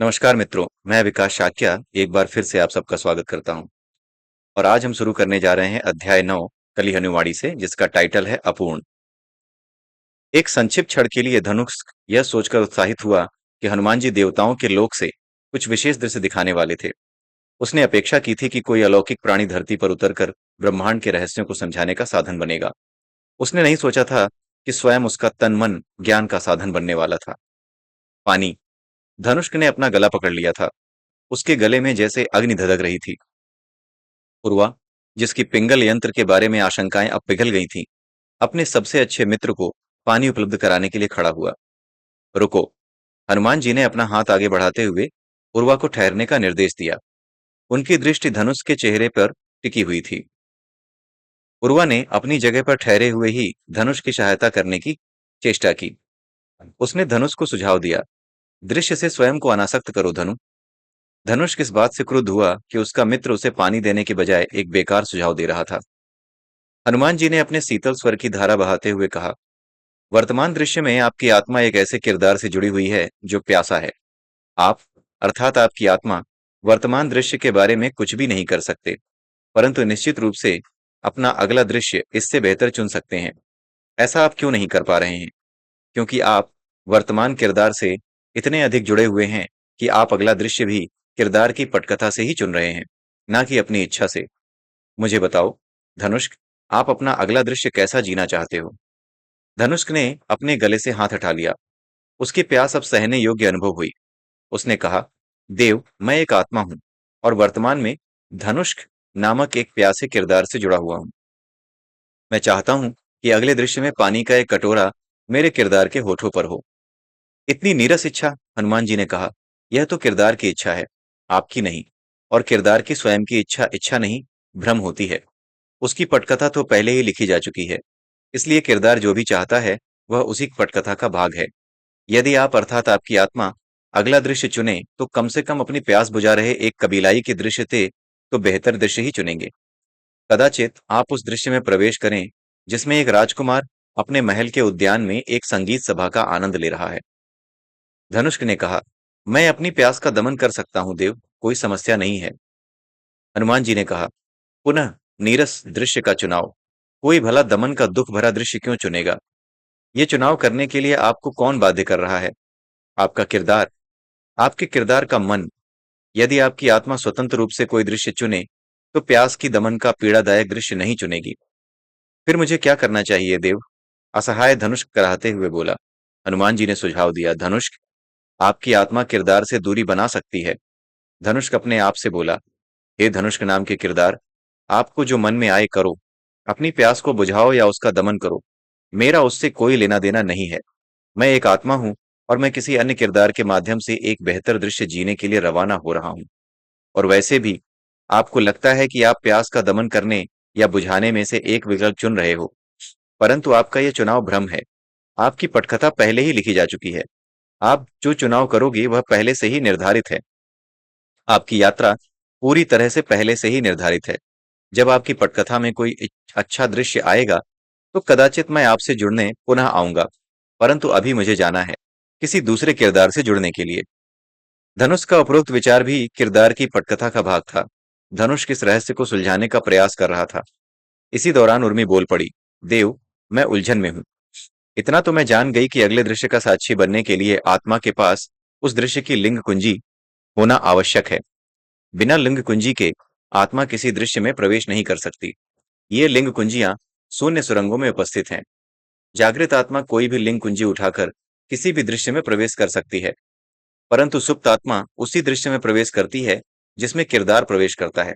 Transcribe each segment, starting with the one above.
नमस्कार मित्रों, मैं विकास शाक्या एक बार फिर से आप सबका स्वागत करता हूं। और आज हम शुरू करने जा रहे हैं अध्याय 9 कली हनुमाड़ी से, जिसका टाइटल है अपूर्ण। एक संक्षिप्त क्षण के लिए धनुष यह सोचकर उत्साहित हुआ कि हनुमान जी देवताओं के लोक से कुछ विशेष दृश्य दिखाने वाले थे। उसने अपेक्षा की थी कि कोई अलौकिक प्राणी धरती पर उतरकर ब्रह्मांड के रहस्यों को समझाने का साधन बनेगा। उसने नहीं सोचा था कि स्वयं उसका तन मन ज्ञान का साधन बनने वाला था। पानी। धनुष ने अपना गला पकड़ लिया था। उसके गले में जैसे अग्नि धधक रही थी। उर्वा, जिसकी पिंगल यंत्र के बारे में आशंकाएं अब पिघल गई थीं, अपने सबसे अच्छे मित्र को पानी उपलब्ध कराने के लिए खड़ा हुआ। रुको। हनुमान जी ने अपना हाथ आगे बढ़ाते हुए उर्वा को ठहरने का निर्देश दिया। उनकी दृष्टि धनुष के चेहरे पर टिकी हुई थी। उर्वा ने अपनी जगह पर ठहरे हुए ही धनुष की सहायता करने की चेष्टा की। उसने धनुष को सुझाव दिया, दृश्य से स्वयं को अनासक्त करो धनु। धनुष किस बात से क्रुद्ध हुआ कि उसका मित्र उसे पानी देने के बजाय एक बेकार सुझाव दे रहा था। हनुमान जी ने अपने शीतल स्वर की धारा बहाते हुए कहा, वर्तमान दृश्य में आपकी आत्मा एक ऐसे किरदार से जुड़ी हुई है जो प्यासा है। आप, अर्थात आपकी आत्मा, वर्तमान दृश्य के बारे में कुछ भी नहीं कर सकते, परंतु निश्चित रूप से अपना अगला दृश्य इससे बेहतर चुन सकते हैं। ऐसा आप क्यों नहीं कर पा रहे हैं? क्योंकि आप वर्तमान किरदार से इतने अधिक जुड़े हुए हैं कि आप अगला दृश्य भी किरदार की पटकथा से ही चुन रहे हैं, ना कि अपनी इच्छा से। मुझे बताओ, धनुष्क, आप अपना अगला दृश्य कैसा जीना चाहते हो? धनुष्क ने अपने गले से हाथ हटा लिया। उसकी प्यास अब सहने योग्य अनुभव हुई। उसने कहा, देव, मैं एक आत्मा हूं और वर्तमान में धनुष्क नामक एक प्यासे किरदार से जुड़ा हुआ हूं। मैं चाहता हूं कि अगले दृश्य में पानी का एक कटोरा मेरे किरदार के होठों पर हो। इतनी नीरस इच्छा? हनुमान जी ने कहा, यह तो किरदार की इच्छा है, आपकी नहीं। और किरदार की स्वयं की इच्छा इच्छा नहीं, भ्रम होती है। उसकी पटकथा तो पहले ही लिखी जा चुकी है। इसलिए किरदार जो भी चाहता है वह उसी पटकथा का भाग है। यदि आप, अर्थात आपकी आत्मा, अगला दृश्य चुने तो कम से कम अपनी प्यास बुझा रहे एक कबीलाई के दृश्य थे तो बेहतर दृश्य ही चुनेंगे। कदाचित आप उस दृश्य में प्रवेश करें जिसमें एक राजकुमार अपने महल के उद्यान में एक संगीत सभा का आनंद ले रहा है। धनुष्क ने कहा, मैं अपनी प्यास का दमन कर सकता हूं देव, कोई समस्या नहीं है। हनुमान जी ने कहा, पुनः नीरस दृश्य का चुनाव। कोई भला दमन का दुख भरा दृश्य क्यों चुनेगा? ये चुनाव करने के लिए आपको कौन बाध्य कर रहा है? आपका किरदार, आपके किरदार का मन। यदि आपकी आत्मा स्वतंत्र रूप से कोई दृश्य चुने तो प्यास की दमन का पीड़ादायक दृश्य नहीं चुनेगी। फिर मुझे क्या करना चाहिए देव? असहाय धनुष कराहते हुए बोला। हनुमान जी ने सुझाव दिया, धनुष, आपकी आत्मा किरदार से दूरी बना सकती है। धनुष अपने आप से बोला, हे धनुष नाम के किरदार, आपको जो मन में आए करो। अपनी प्यास को बुझाओ या उसका दमन करो। मेरा उससे कोई लेना देना नहीं है। मैं एक आत्मा हूं और मैं किसी अन्य किरदार के माध्यम से एक बेहतर दृश्य जीने के लिए रवाना हो रहा हूं। और वैसे भी आपको लगता है कि आप प्यास का दमन करने या बुझाने में से एक विकल्प चुन रहे हो, परंतु आपका यह चुनाव भ्रम है। आपकी पटकथा पहले ही लिखी जा चुकी है। आप जो चुनाव करोगे वह पहले से ही निर्धारित है। आपकी यात्रा पूरी तरह से पहले से ही निर्धारित है। जब आपकी पटकथा में कोई अच्छा दृश्य आएगा तो कदाचित मैं आपसे जुड़ने पुनः आऊंगा, परंतु अभी मुझे जाना है किसी दूसरे किरदार से जुड़ने के लिए। धनुष का उपरोक्त विचार भी किरदार की पटकथा का भाग था। धनुष किस रहस्य को सुलझाने का प्रयास कर रहा था। इसी दौरान उर्मी बोल पड़ी, देव, मैं उलझन में हूं। इतना तो मैं जान गई कि अगले दृश्य का साक्षी बनने के लिए आत्मा के पास उस दृश्य की लिंग कुंजी होना आवश्यक है। बिना लिंग कुंजी के आत्मा किसी दृश्य में प्रवेश नहीं कर सकती। ये लिंग कुंजियां शून्य सुरंगों में उपस्थित हैं। जागृत आत्मा कोई भी लिंग कुंजी उठाकर किसी भी दृश्य में प्रवेश कर सकती है, परंतु सुप्त आत्मा उसी दृश्य में प्रवेश करती है जिसमें किरदार प्रवेश करता है।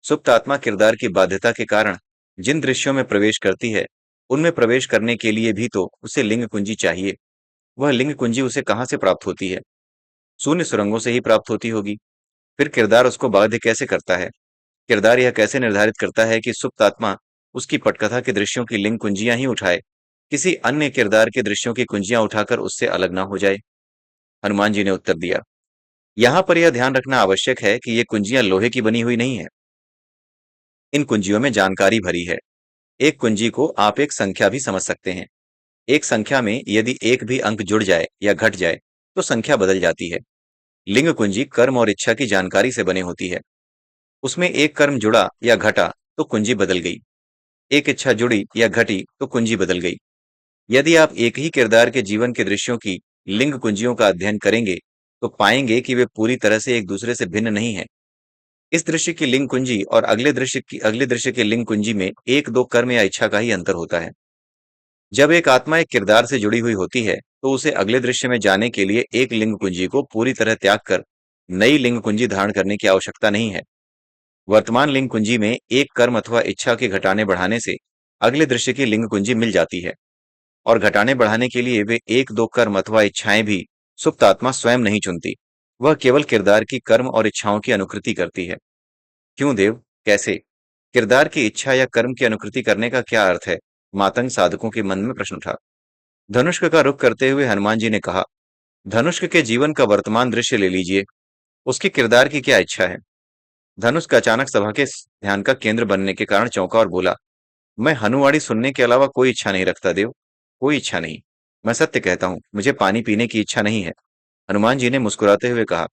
सुप्त आत्मा किरदार की बाध्यता के कारण जिन दृश्यों में प्रवेश करती है उनमें प्रवेश करने के लिए भी तो उसे लिंग कुंजी चाहिए। वह लिंग कुंजी उसे कहां से प्राप्त होती है? शून्य सुरंगों से ही प्राप्त होती होगी। फिर किरदार उसको बाध्य कैसे करता है? किरदार यह कैसे निर्धारित करता है कि सुप्त आत्मा उसकी पटकथा के दृश्यों की लिंग कुंजियां ही उठाए, किसी अन्य किरदार के दृश्यों की कुंजियां उठाकर उससे अलग ना हो जाए? हनुमान जी ने उत्तर दिया, यहां पर यह ध्यान रखना आवश्यक है कि ये कुंजियां लोहे की बनी हुई नहीं है। इन कुंजियों में जानकारी भरी है। एक कुंजी को आप एक संख्या भी समझ सकते हैं। एक संख्या में यदि एक भी अंक जुड़ जाए या घट जाए तो संख्या बदल जाती है। लिंग कुंजी कर्म और इच्छा की जानकारी से बने होती है। उसमें एक कर्म जुड़ा या घटा तो कुंजी बदल गई, एक इच्छा जुड़ी या घटी तो कुंजी बदल गई। यदि आप एक ही किरदार के जीवन के दृश्यों की लिंग कुंजियों का अध्ययन करेंगे तो पाएंगे कि वे पूरी तरह से एक दूसरे से भिन्न नहीं है। इस दृश्य की लिंग कुंजी और अगले दृश्य की लिंग कुंजी में एक दो कर्म या इच्छा का ही अंतर होता है। जब एक आत्मा एक किरदार से जुड़ी हुई होती है तो उसे अगले दृश्य में जाने के लिए एक लिंग कुंजी को पूरी तरह त्याग कर नई लिंग कुंजी धारण करने की आवश्यकता नहीं है। वर्तमान लिंग कुंजी में एक कर्म अथवा इच्छा के घटाने बढ़ाने से अगले दृश्य की लिंग कुंजी मिल जाती है, और घटाने बढ़ाने के लिए वे एक दो कर्म अथवा इच्छाएं भी सुप्त आत्मा स्वयं नहीं चुनती। वह केवल किरदार की कर्म और इच्छाओं की अनुकृति करती है। क्यों देव, कैसे? किरदार की इच्छा या कर्म की अनुकृति करने का क्या अर्थ है? मातंग साधकों के मन में प्रश्न उठा। धनुष्क का रुख करते हुए हनुमान जी ने कहा, धनुष्क के जीवन का वर्तमान दृश्य ले लीजिए, उसके किरदार की क्या इच्छा है? धनुष का अचानक सभा के ध्यान का केंद्र बनने के कारण चौंका और बोला, मैं हनुवाणी सुनने के अलावा कोई इच्छा नहीं रखता देव, कोई इच्छा नहीं। मैं सत्य कहता हूं, मुझे पानी पीने की इच्छा नहीं है। हनुमान जी ने मुस्कुराते हुए कहा,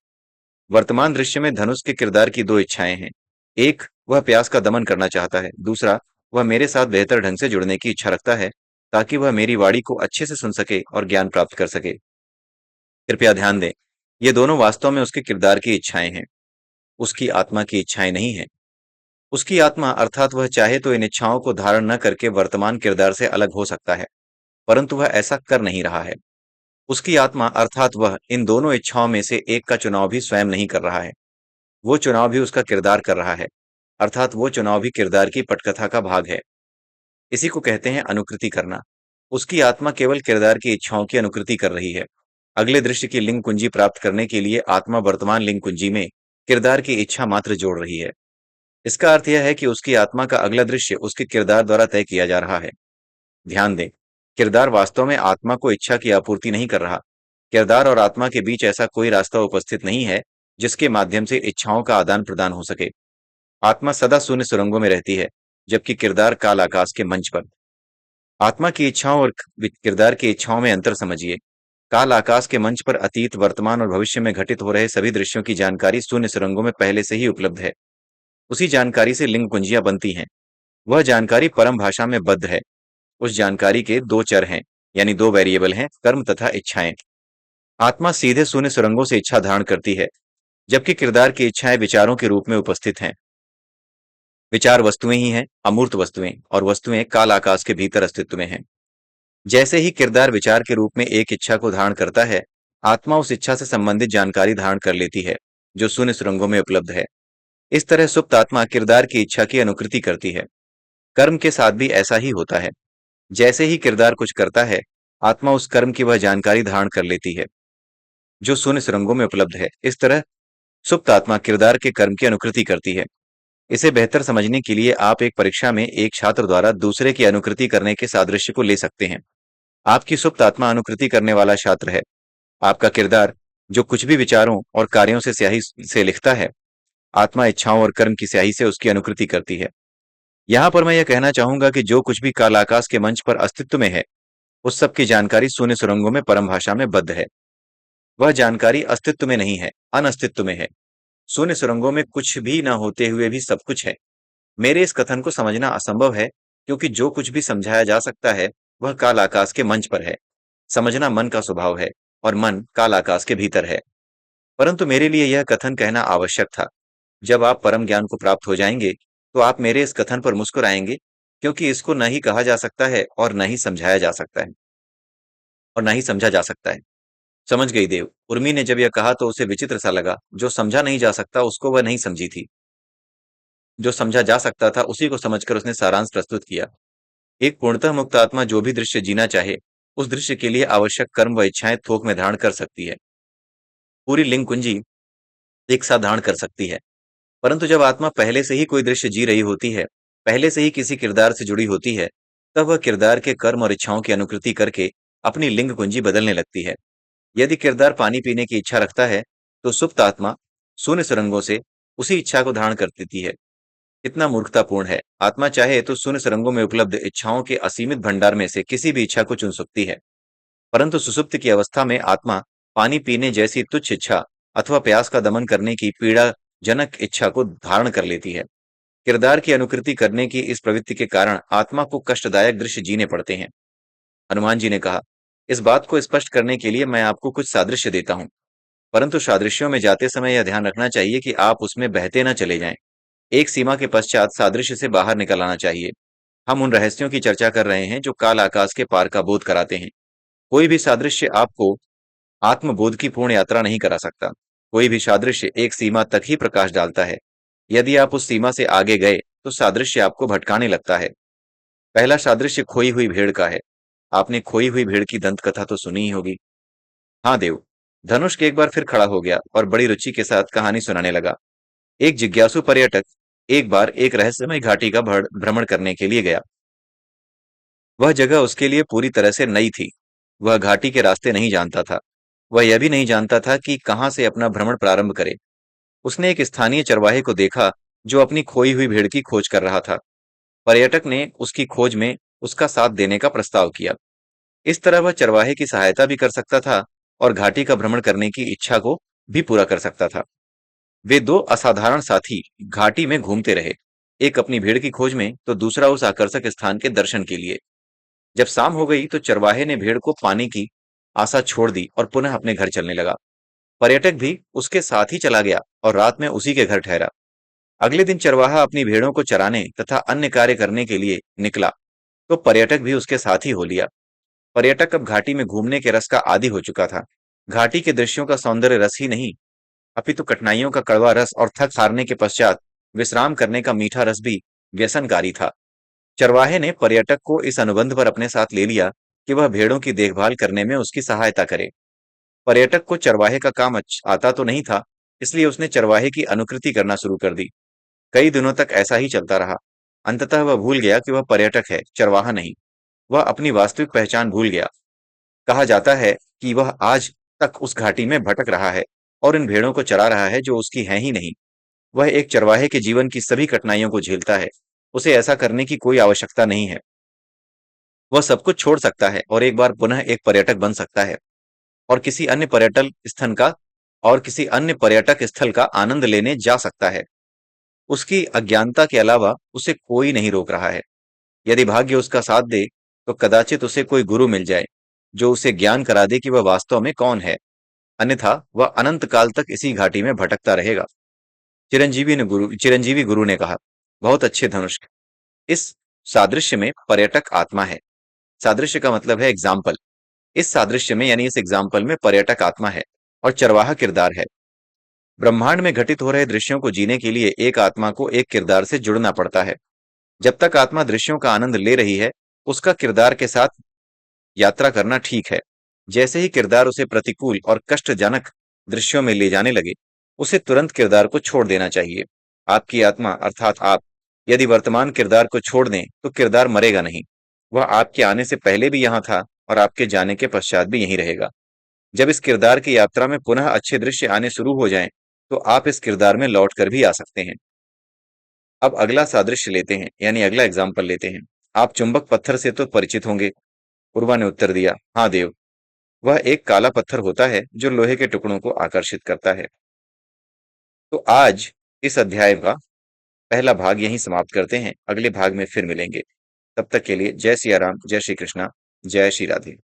वर्तमान दृश्य में धनुष के किरदार की दो इच्छाएं हैं। एक, वह प्यास का दमन करना चाहता है। दूसरा, वह मेरे साथ बेहतर ढंग से जुड़ने की इच्छा रखता है ताकि वह मेरी वाणी को अच्छे से सुन सके और ज्ञान प्राप्त कर सके। कृपया ध्यान दें, ये दोनों वास्तव में उसके किरदार की इच्छाएं हैं, उसकी आत्मा की इच्छाएं नहीं है। उसकी आत्मा अर्थात वह चाहे तो इन इच्छाओं को धारण न करके वर्तमान किरदार से अलग हो सकता है, परंतु वह ऐसा कर नहीं रहा है। उसकी आत्मा अर्थात वह इन दोनों इच्छाओं में से एक का चुनाव भी स्वयं नहीं कर रहा है, वो चुनाव भी उसका किरदार कर रहा है, अर्थात वो चुनाव भी किरदार की पटकथा का भाग है। इसी को कहते हैं अनुकृति करना। उसकी आत्मा केवल किरदार की इच्छाओं की अनुकृति कर रही है। अगले दृश्य की लिंग कुंजी प्राप्त करने के लिए आत्मा वर्तमान लिंग कुंजी में किरदार की इच्छा मात्र जोड़ रही है। इसका अर्थ यह है कि उसकी आत्मा का अगला दृश्य उसके किरदार द्वारा तय किया जा रहा है। ध्यान दें, किरदार वास्तव में आत्मा को इच्छा की आपूर्ति नहीं कर रहा। किरदार और आत्मा के बीच ऐसा कोई रास्ता उपस्थित नहीं है जिसके माध्यम से इच्छाओं का आदान प्रदान हो सके। आत्मा सदा शून्य सुरंगों में रहती है, जबकि किरदार काल आकाश के मंच पर। आत्मा की इच्छाओं और किरदार की इच्छाओं में अंतर समझिए। काल आकाश के मंच पर अतीत, वर्तमान और भविष्य में घटित हो रहे सभी दृश्यों की जानकारी शून्य सुरंगों में पहले से ही उपलब्ध है। उसी जानकारी से लिंग कुंजियां बनती हैं। वह जानकारी परम भाषा में बद्ध है। उस जानकारी के दो चर हैं, यानी दो वेरिएबल हैं, कर्म तथा इच्छाएं। आत्मा सीधे शून्य सुरंगों से इच्छा धारण करती है, जबकि किरदार की इच्छाएं विचारों के रूप में उपस्थित हैं। विचार वस्तुएं ही हैं, अमूर्त वस्तुएं, और वस्तुएं काल आकाश के भीतर अस्तित्व में हैं। जैसे ही किरदार विचार के रूप में एक इच्छा को धारण करता है, आत्मा उस इच्छा से संबंधित जानकारी धारण कर लेती है, जो शून्य सुरंगों में उपलब्ध है। इस तरह सुप्त आत्मा किरदार की इच्छा की अनुकृति करती है। कर्म के साथ भी ऐसा ही होता है। जैसे ही किरदार कुछ करता है, आत्मा उस कर्म की वह जानकारी धारण कर लेती है, जो शून्य सुरंगों में उपलब्ध है। इस तरह सुप्त आत्मा किरदार के कर्म की अनुकृति करती है। इसे बेहतर समझने के लिए आप एक परीक्षा में एक छात्र द्वारा दूसरे की अनुकृति करने के सादृश्य को ले सकते हैं। आपकी सुप्त आत्मा अनुकृति करने वाला छात्र है। आपका किरदार जो कुछ भी विचारों और कार्यों से स्याही से लिखता है, आत्मा इच्छाओं और कर्म की स्याही से उसकी अनुकृति करती है। यहां पर मैं यह कहना चाहूंगा कि जो कुछ भी काल आकाश के मंच पर अस्तित्व में है, उस सब की जानकारी शून्य सुरंगों में परम भाषा में बद्ध है। वह जानकारी अस्तित्व में नहीं है, अनअस्तित्व में है। शून्य सुरंगों में कुछ भी न होते हुए भी सब कुछ है। मेरे इस कथन को समझना असंभव है, क्योंकि जो कुछ भी समझाया जा सकता है वह काल आकाश के मंच पर है। समझना मन का स्वभाव है, और मन काल आकाश के भीतर है। परंतु मेरे लिए यह कथन कहना आवश्यक था। जब आप परम ज्ञान को प्राप्त हो जाएंगे तो आप मेरे इस कथन पर मुस्कुराएंगे, क्योंकि इसको न ही कहा जा सकता है और न ही समझाया जा सकता है, और न ही समझा जा सकता है। समझ गई देव। उर्मी ने जब यह कहा तो उसे विचित्र सा लगा। जो समझा नहीं जा सकता उसको वह नहीं समझी थी, जो समझा जा सकता था उसी को समझकर उसने सारांश प्रस्तुत किया। एक पूर्णतः मुक्त आत्मा जो भी दृश्य जीना चाहे, उस दृश्य के लिए आवश्यक कर्म व इच्छाएं थोक में धारण कर सकती है। पूरी लिंग कुंजी एक साथ धारण कर सकती है। परंतु जब आत्मा पहले से ही कोई दृश्य जी रही होती है, पहले से ही किसी किरदार से जुड़ी होती है, तब वह किरदार के कर्म और इच्छाओं की अनुकृति करके अपनी लिंग कुंजी बदलने लगती है। यदि किरदार पानी पीने की इच्छा रखता है, तो सुप्त आत्मा शून्य सुरंगों से उसी इच्छा को धारण कर देती है। कितना मूर्खतापूर्ण है। आत्मा चाहे तो शून्य सुरंगों में उपलब्ध इच्छाओं के असीमित भंडार में से किसी भी इच्छा को चुन सकती है, परंतु सुसुप्त की अवस्था में आत्मा पानी पीने जैसी तुच्छ इच्छा अथवा प्यास का दमन करने की पीड़ाजनक इच्छा को धारण कर लेती है। किरदार की अनुकृति करने की इस प्रवृत्ति के कारण आत्मा को कष्टदायक दृश्य जीने पड़ते हैं। हनुमान जी ने कहा, इस बात को स्पष्ट करने के लिए मैं आपको कुछ सादृश्य देता हूँ, परंतु सादृश्यों में जाते समय यह ध्यान रखना चाहिए कि आप उसमें बहते न चले जाएं। एक सीमा के पश्चात सादृश्य से बाहर निकल आना चाहिए। हम उन रहस्यों की चर्चा कर रहे हैं जो काल आकाश के पार का बोध कराते हैं। कोई भी सादृश्य आपको आत्मबोध की पूर्ण यात्रा नहीं करा सकता। कोई भी सादृश्य एक सीमा तक ही प्रकाश डालता है। यदि आप उस सीमा से आगे गए तो सादृश्य आपको भटकाने लगता है। पहला सादृश्य खोई हुई भेड़ का है। आपने खोई हुई भेड़ की दंत कथा तो सुनी ही होगी। हाँ देव। धनुष एक बार फिर खड़ा हो गया और बड़ी रुचि के साथ कहानी सुनाने लगा। एक जिज्ञासु पर्यटक एक बार एक रहस्यमय घाटी का भ्रमण करने के लिए गया। वह जगह उसके लिए पूरी तरह से नई थी। वह घाटी के रास्ते नहीं जानता था। वह यह भी नहीं जानता था कि कहां से अपना भ्रमण प्रारंभ करे। उसने एक स्थानीय चरवाहे को देखा जो अपनी खोई हुई भेड़ की खोज कर रहा था। पर्यटक ने उसकी खोज में उसका साथ देने का प्रस्ताव किया। इस तरह वह चरवाहे की सहायता भी कर सकता था और घाटी का भ्रमण करने की इच्छा को भी पूरा कर सकता था। वे दो असाधारण साथी घाटी में घूमते रहे, एक अपनी भेड़ की खोज में तो दूसरा उस आकर्षक स्थान के दर्शन के लिए। जब शाम हो गई तो चरवाहे ने भेड़ को पाने की आशा छोड़ दी और पुनः अपने घर चलने लगा। पर्यटक भी उसके साथ ही चला गया और रात में उसी के घर ठहरा। अगले दिन चरवाहा अपनी भेड़ों को चराने तथा अन्य कार्य करने के लिए निकला तो पर्यटक भी उसके साथ ही हो लिया। पर्यटक अब घाटी में घूमने के रस का आदी हो चुका था। घाटी के दृश्यों का सौंदर्य रस ही नहीं, अपितु कठिनाइयों का कड़वा रस और थक हारने के पश्चात विश्राम करने का मीठा रस भी व्यसनकारी था। चरवाहे ने पर्यटक को इस अनुबंध पर अपने साथ ले लिया कि वह भेड़ों की देखभाल करने में उसकी सहायता करे। पर्यटक को चरवाहे का काम आता तो नहीं था, इसलिए उसने चरवाहे की अनुकृति करना शुरू कर दी। कई दिनों तक ऐसा ही चलता रहा। अंततः वह भूल गया कि वह पर्यटक है, चरवाहा नहीं। वह अपनी वास्तविक पहचान भूल गया। कहा जाता है कि वह आज तक उस घाटी में भटक रहा है और इन भेड़ों को चरा रहा है जो उसकी हैं ही नहीं। वह एक चरवाहे के जीवन की सभी कठिनाइयों को झेलता है। उसे ऐसा करने की कोई आवश्यकता नहीं है। वह सब कुछ छोड़ सकता है और एक बार पुनः एक पर्यटक बन सकता है और किसी अन्य पर्यटक स्थल का आनंद लेने जा सकता है। उसकी अज्ञानता के अलावा उसे कोई नहीं रोक रहा है। यदि भाग्य उसका साथ दे तो कदाचित उसे कोई गुरु मिल जाए जो उसे ज्ञान करा दे कि वह वास्तव में कौन है। अन्यथा वह अनंत काल तक इसी घाटी में भटकता रहेगा। चिरंजीवी गुरु ने कहा, बहुत अच्छे धनुष। इस सादृश्य में पर्यटक आत्मा है। सादृश्य का मतलब है एग्जाम्पल। इस सादृश्य में यानी इस एग्जाम्पल में पर्यटक आत्मा है और चरवाहा किरदार है। ब्रह्मांड में घटित हो रहे दृश्यों को जीने के लिए एक आत्मा को एक किरदार से जुड़ना पड़ता है। जब तक आत्मा दृश्यों का आनंद ले रही है, उसका किरदार के साथ यात्रा करना ठीक है। जैसे ही किरदार उसे प्रतिकूल और कष्टजनक दृश्यों में ले जाने लगे, उसे तुरंत किरदार को छोड़ देना चाहिए। आपकी आत्मा अर्थात आप यदि वर्तमान किरदार को छोड़ दें तो किरदार मरेगा नहीं। वह आपके आने से पहले भी यहाँ था और आपके जाने के पश्चात भी यहीं रहेगा। जब इस किरदार की यात्रा में पुनः अच्छे दृश्य आने शुरू हो जाएं, तो आप इस किरदार में लौट कर भी आ सकते हैं। अब अगला सादृश्य लेते हैं, यानी अगला एग्जाम्पल लेते हैं। आप चुंबक पत्थर से तो परिचित होंगे। पूर्वा ने उत्तर दिया, हाँ देव। वह एक काला पत्थर होता है जो लोहे के टुकड़ों को आकर्षित करता है। तो आज इस अध्याय का पहला भाग यहीं समाप्त करते हैं। अगले भाग में फिर मिलेंगे। तब तक के लिए जय सिया राम, जय श्री कृष्णा, जय श्री राधे।